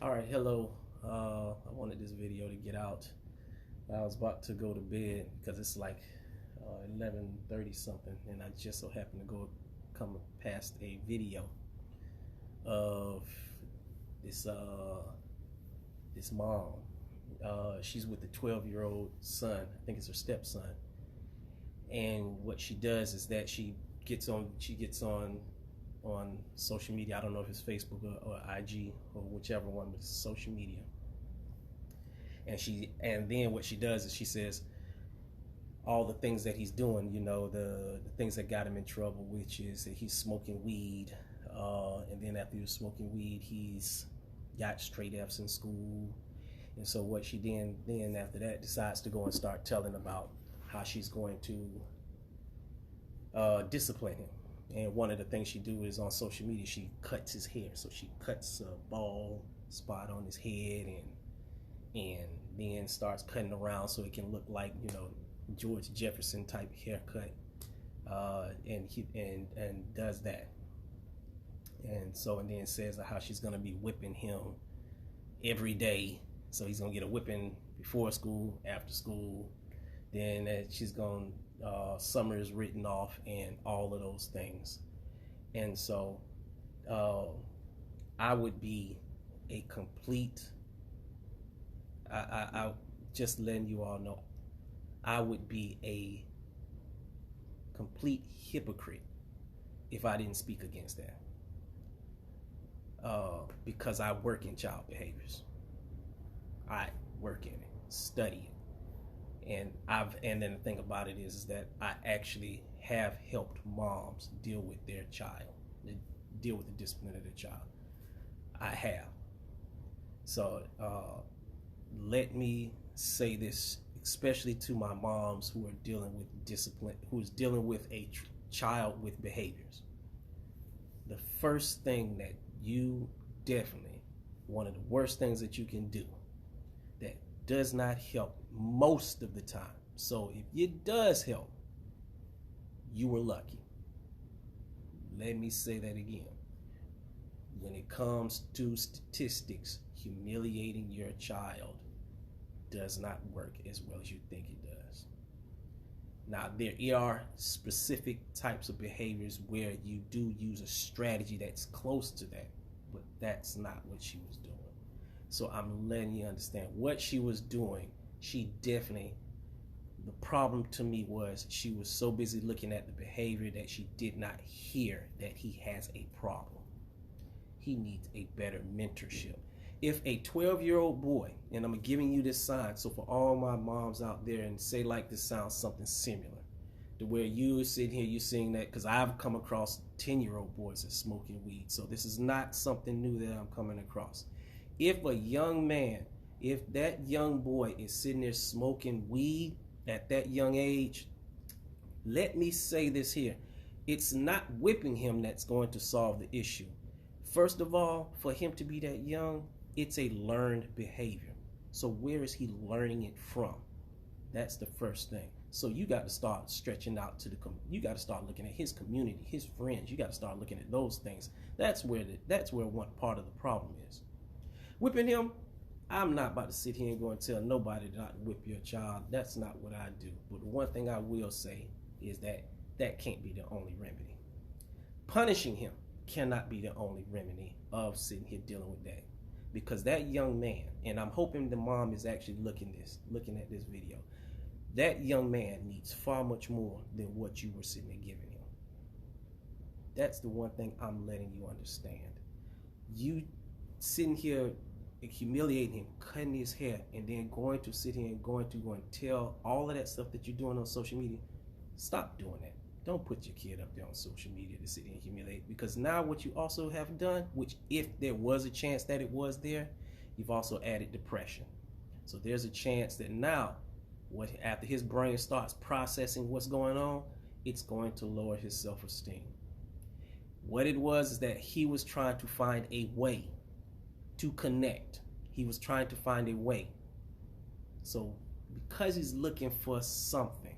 All right, hello. I wanted this video to get out. I was about to go to bed because it's like 11:30 something, and I just so happened to come past a video of this this mom. She's with the 12-year-old son. I think it's her stepson. And what she does is that she gets on social media. I don't know if it's Facebook or IG or whichever one, but it's social media. And then what she does is she says all the things that he's doing, the things that got him in trouble, which is that he's smoking weed, and then after he was smoking weed, he's got straight F's in school. And so what she then after that decides to go and start telling about how she's going to discipline him. And one of the things she do is on social media, she cuts his hair. So she cuts a bald spot on his head and then starts cutting around so it can look like, George Jefferson type haircut. And does that. And then says how she's gonna be whipping him every day. So he's gonna get a whipping before school, after school. Then she's gonna summer is written off and all of those things. And so I would be a complete, I just letting you all know, I would be a complete hypocrite if I didn't speak against that. Because I work in child behaviors. I work in it, study it. And then the thing about it is that I actually have helped moms deal with their child, deal with the discipline of their child. I have. So let me say this, especially to my moms who are dealing with discipline, who's dealing with a child with behaviors. The first thing that you definitely, one of the worst things that you can do that does not help most of the time. So if it does help, you were lucky. Let me say that again. When it comes to statistics, humiliating your child does not work as well as you think it does. Now, there are specific types of behaviors where you do use a strategy that's close to that, but that's not what she was doing. So I'm letting you understand what she was doing. She definitely, the problem to me was she was so busy looking at the behavior that she did not hear that he has a problem. He needs a better mentorship. If a 12-year-old boy, and I'm giving you this sign, so for all my moms out there, and say like this sounds something similar, to where you sitting here, you seeing that, because I've come across 10-year-old boys that smoking weed. So this is not something new that I'm coming across. If a young man, if that young boy is sitting there smoking weed at that young age, let me say this here. It's not whipping him that's going to solve the issue. First of all, for him to be that young, it's a learned behavior. So where is he learning it from? That's the first thing. So you got to start stretching out to you got to start looking at his community, his friends. You got to start looking at those things. That's where one part of the problem is. Whipping him, I'm not about to sit here and go and tell nobody not to whip your child. That's not what I do. But the one thing I will say is that that can't be the only remedy. Punishing him cannot be the only remedy of sitting here dealing with that. Because that young man, and I'm hoping the mom is actually looking at this video, that young man needs far much more than what you were sitting there giving him. That's the one thing I'm letting you understand. You sitting here humiliating him, cutting his hair, and then going to sit here and going to tell all of that stuff that you're doing on social media. Stop doing that. Don't put your kid up there on social media to sit here and humiliate, because now what you also have done, which if there was a chance that it was there, you've also added depression. So there's a chance that now, after his brain starts processing what's going on, it's going to lower his self-esteem. What it was is that he was trying to find a way to connect. He was trying to find a way. So because he's looking for something,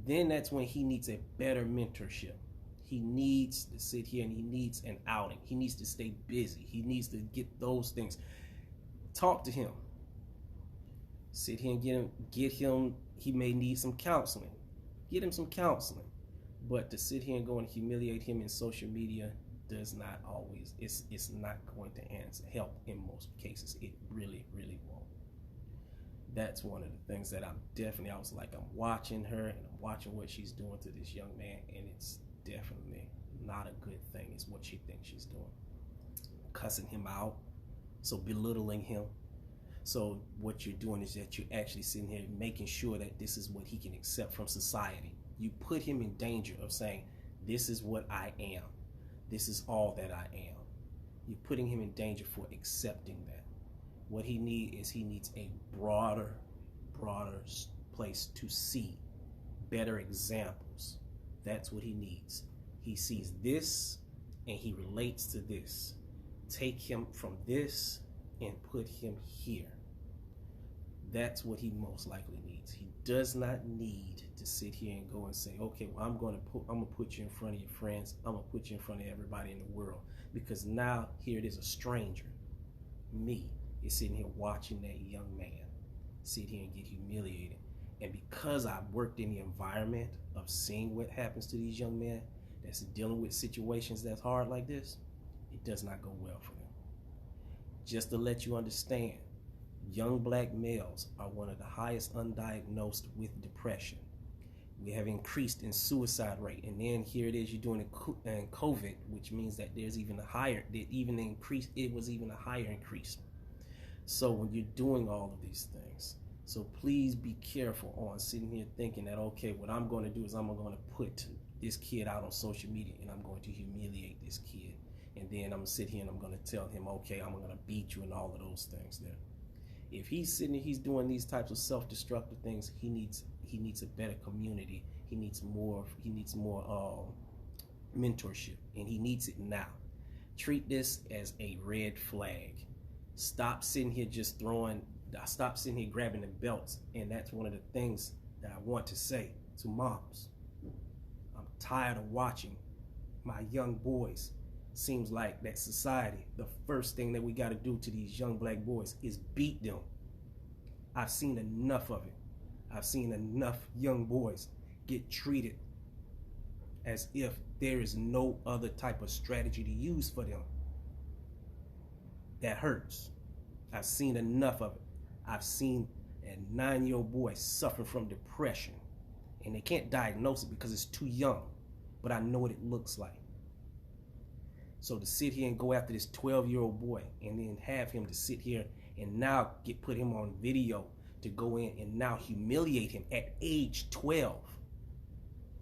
then that's when he needs a better mentorship. He needs to sit here and he needs an outing. He needs to stay busy. He needs to get those things. Talk to him. Sit here and get him. He may need some counseling. Get him some counseling. But to sit here and go and humiliate him in social media does not always, it's not going to help in most cases. It really, really won't. That's one of the things that I was like, I'm watching her and I'm watching what she's doing to this young man, and it's definitely not a good thing. It's what she thinks she's doing. Cussing him out, so belittling him. So what you're doing is that you're actually sitting here making sure that this is what he can accept from society. You put him in danger of saying, this is what I am. This is all that I am. You're putting him in danger for accepting that. What he needs a broader place to see better examples. That's what he needs. He sees this and he relates to this. Take him from this and put him here. That's what he most likely needs. He does not need to sit here and go and say, okay, well, I'm gonna put you in front of your friends. I'm gonna put you in front of everybody in the world, because now here it is, a stranger, me, is sitting here watching that young man sit here and get humiliated. And because I've worked in the environment of seeing what happens to these young men that's dealing with situations that's hard like this, it does not go well for them. Just to let you understand, young black males are one of the highest undiagnosed with depression. We have increased in suicide rate, and then here it is, you're doing it in COVID, which means that there's even a higher, it was even a higher increase. So when you're doing all of these things, so please be careful on sitting here thinking that, okay, what I'm going to do is I'm going to put this kid out on social media and I'm going to humiliate this kid. And then I'm going to sit here and I'm going to tell him, okay, I'm going to beat you and all of those things there. If he's sitting here, he's doing these types of self-destructive things, he needs a better community. He needs more mentorship, and he needs it now. Treat this as a red flag. Stop sitting here grabbing the belts. And that's one of the things that I want to say to moms. I'm tired of watching my young boys. Seems like that society, the first thing that we got to do to these young black boys is beat them. I've seen enough of it. I've seen enough young boys get treated as if there is no other type of strategy to use for them. That hurts. I've seen enough of it. I've seen a 9-year-old boy suffer from depression, and they can't diagnose it because it's too young, but I know what it looks like. So to sit here and go after this 12-year-old boy and then have him to sit here and now put him on video to go in and now humiliate him at age 12,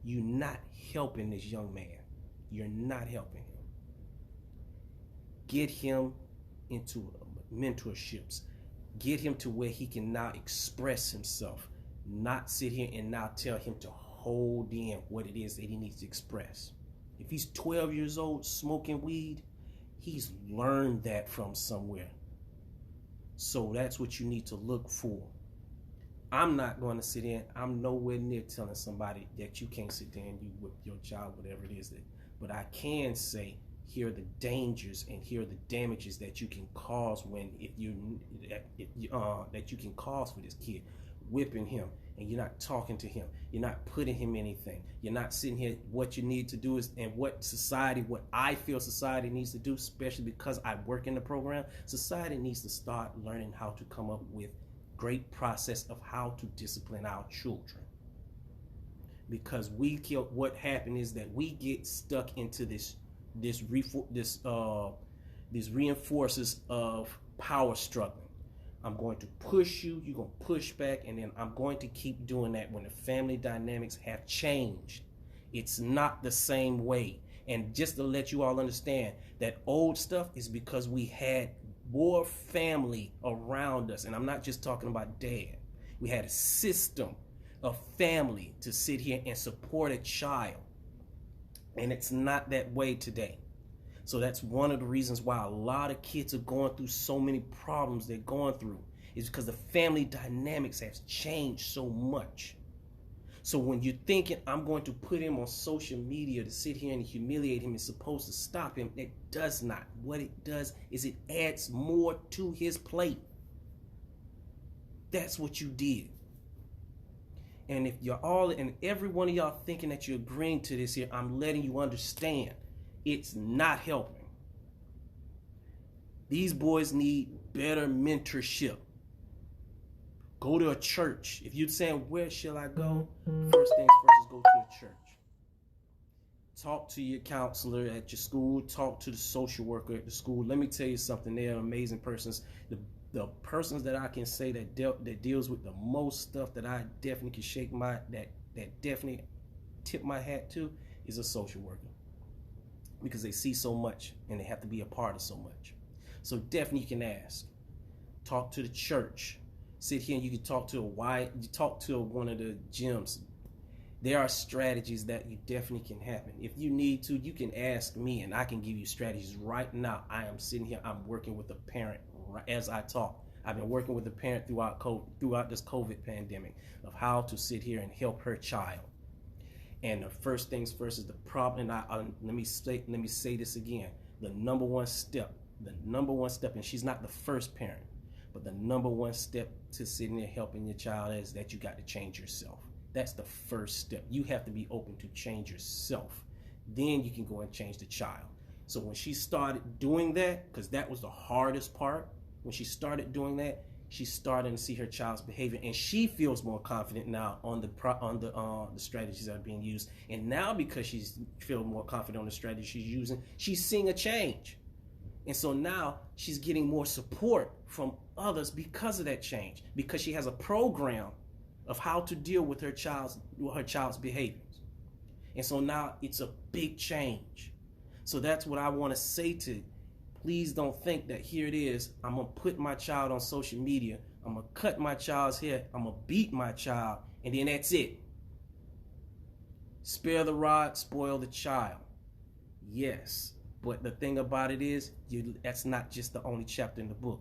you're not helping this young man. You're not helping him. Get him into mentorships. Get him to where he can now express himself, not sit here and now tell him to hold in what it is that he needs to express. If he's 12 years old smoking weed, he's learned that from somewhere. So that's what you need to look for. I'm not going to sit in. I'm nowhere near telling somebody that you can't sit there and you whip your child, whatever it is. But I can say, here are the dangers and here are the damages that you can cause that you can cause for this kid. Whipping him, and you're not talking to him, you're not putting him anything, you're not sitting here. What you need to do is, and what I feel society needs to do, especially because I work in the program, society needs to start learning how to come up with great process of how to discipline our children. Because what happened is that we get stuck into this reinforces of power struggle. I'm going to push you, you're going to push back, and then I'm going to keep doing that when the family dynamics have changed. It's not the same way. And just to let you all understand, that old stuff is because we had more family around us. And I'm not just talking about dad. We had a system of family to sit here and support a child. And it's not that way today. So that's one of the reasons why a lot of kids are going through so many problems they're going through, is because the family dynamics has changed so much. So when you're thinking, I'm going to put him on social media to sit here and humiliate him, it's supposed to stop him, it does not. What it does is it adds more to his plate. That's what you did. And if you're all, and every one of y'all thinking that you're agreeing to this here, I'm letting you understand it's not helping. These boys need better mentorship. Go to a church. If you're saying, where shall I go? First things first is go to a church. Talk to your counselor at your school. Talk to the social worker at the school. Let me tell you something. They are amazing persons. The persons that I can say that deals with the most stuff that I definitely can shake my that definitely tip my hat to is a social worker, because they see so much and they have to be a part of so much. So definitely you can ask. Talk to the church. Sit here and you can talk to one of the gyms. There are strategies that you definitely can happen. If you need to, you can ask me and I can give you strategies right now. I am sitting here, I'm working with a parent as I talk. I've been working with a parent throughout this COVID pandemic of how to sit here and help her child. And the first things first is the problem. And let me say this again. The number one step, and she's not the first parent, but the number one step to sitting there helping your child is that you got to change yourself. That's the first step. You have to be open to change yourself. Then you can go and change the child. So when she started doing that, because that was the hardest part, when she started doing that, she's starting to see her child's behavior, and she feels more confident now on the strategies that are being used. And now, because she's feeling more confident on the strategies she's using, she's seeing a change. And so now she's getting more support from others because of that change, because she has a program of how to deal with her child's behaviors. And so now it's a big change. So that's what I want to say to you. Please don't think that here it is, I'm going to put my child on social media, I'm going to cut my child's hair, I'm going to beat my child, and then that's it. Spare the rod, spoil the child. Yes, but the thing about it is, that's not just the only chapter in the book.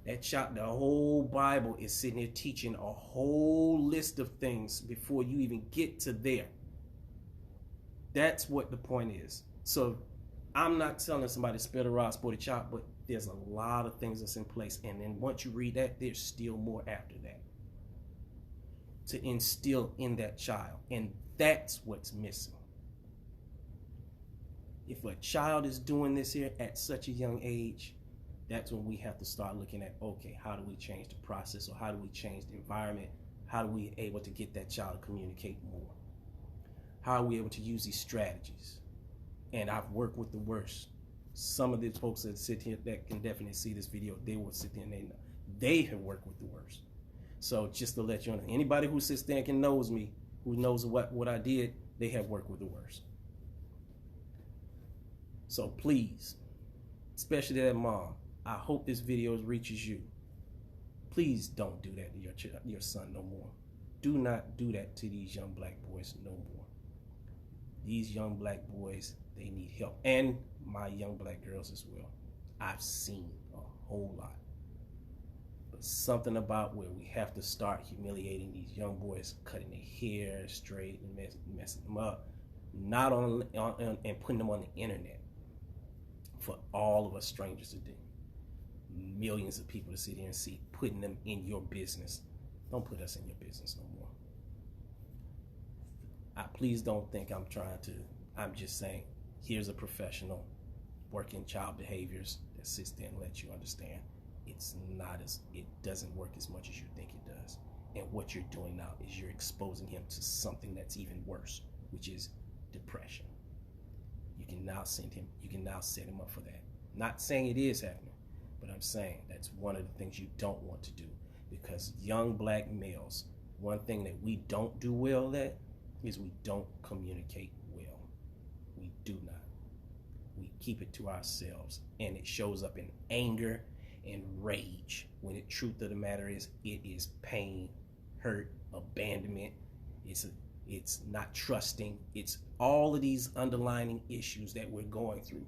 The whole Bible is sitting here teaching a whole list of things before you even get to there. That's what the point is. So I'm not telling somebody to spare the rod, spoil the child, but there's a lot of things that's in place. And then once you read that, there's still more after that to instill in that child. And that's what's missing. If a child is doing this here at such a young age, that's when we have to start looking at, okay, how do we change the process, or how do we change the environment? How do we able to get that child to communicate more? How are we able to use these strategies? And I've worked with the worst. Some of the folks that sit here that can definitely see this video, they will sit there and they have worked with the worst. So just to let you know, anybody who sits there and knows me, who knows what I did, they have worked with the worst. So please, especially that mom, I hope this video reaches you. Please don't do that to your son no more. Do not do that to these young black boys no more. These young black boys, they need help. And my young black girls as well. I've seen a whole lot. But something about where we have to start humiliating these young boys, cutting their hair straight and messing them up, not on and putting them on the internet for all of us strangers to do. Millions of people to sit here and see, putting them in your business. Don't put us in your business no more. Please don't think I'm just saying, here's a professional working child behaviors that sits there and lets you understand it doesn't work as much as you think it does. And what you're doing now is you're exposing him to something that's even worse, which is depression. You can now set him up for that. Not saying it is happening, but I'm saying that's one of the things you don't want to do, because young black males, one thing that we don't do well at is we don't communicate well. We do not. We keep it to ourselves, and it shows up in anger and rage, when the truth of the matter is, it is pain, hurt, abandonment. It's not trusting. It's all of these underlying issues that we're going through.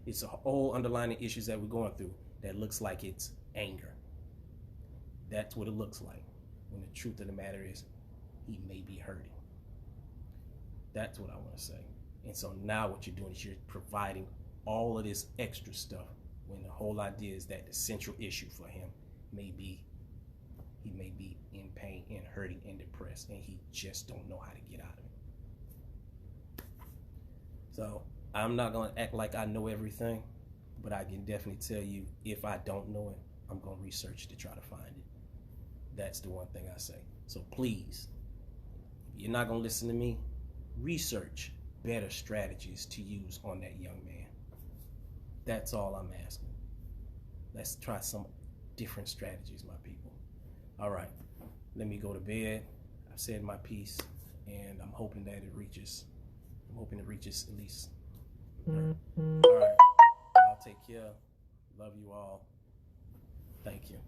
It's a whole underlying issues that we're going through that looks like it's anger. That's what it looks like, when the truth of the matter is, he may be hurting. That's what I want to say. And so now what you're doing is you're providing all of this extra stuff, when the whole idea is that the central issue for him may be He may be in pain and hurting and depressed, and he just don't know how to get out of it. So I'm not going to act like I know everything, but I can definitely tell you, if I don't know it, I'm going to research to try to find it. That's the one thing I say. So please, if you're not going to listen to me, research better strategies to use on that young man. That's all I'm asking. Let's try some different strategies, my people. All right, let me go to bed. I've said my piece, and I'm hoping that it reaches. I'm hoping it reaches at least. All right, y'all take care. Love you all. Thank you.